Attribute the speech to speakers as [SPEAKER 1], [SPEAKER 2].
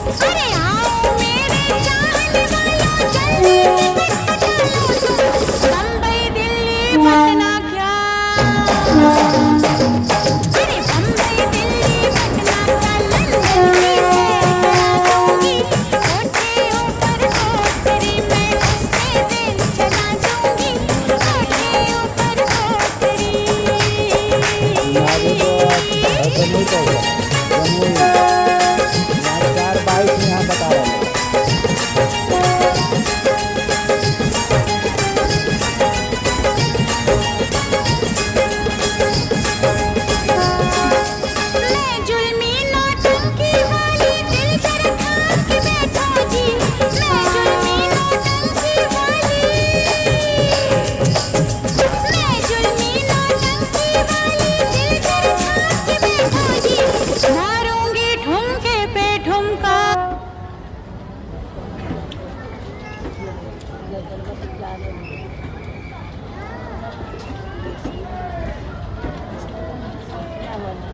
[SPEAKER 1] अरे आओ मेरे चाहने वालों, जल्दी टिकट कटा लो तुम। बम्बई दिल्ली पटना क्या, अरे बम्बई दिल्ली पटना क्या, लंदन की सैर करा दूंगी। कोठे ऊपर कोठ तेरी मैं उससे दिल जला दूंगी। कोठे ऊपर कोठ तेरी।
[SPEAKER 2] आगे तो ऐसे नहीं कहोगे, जम्मू ही 2022 में यहाँ बता रहा हूँ।
[SPEAKER 1] मैं जुल्मी नौटंकी वाली, दिल पर थाम के बैठो जी। मैं जुल्मी नौटंकी वाली, मैं जुल्मी नौटंकी वाली, दिल पर थाम के बैठो जी। मारूंगी ठुमके पे ठुमका।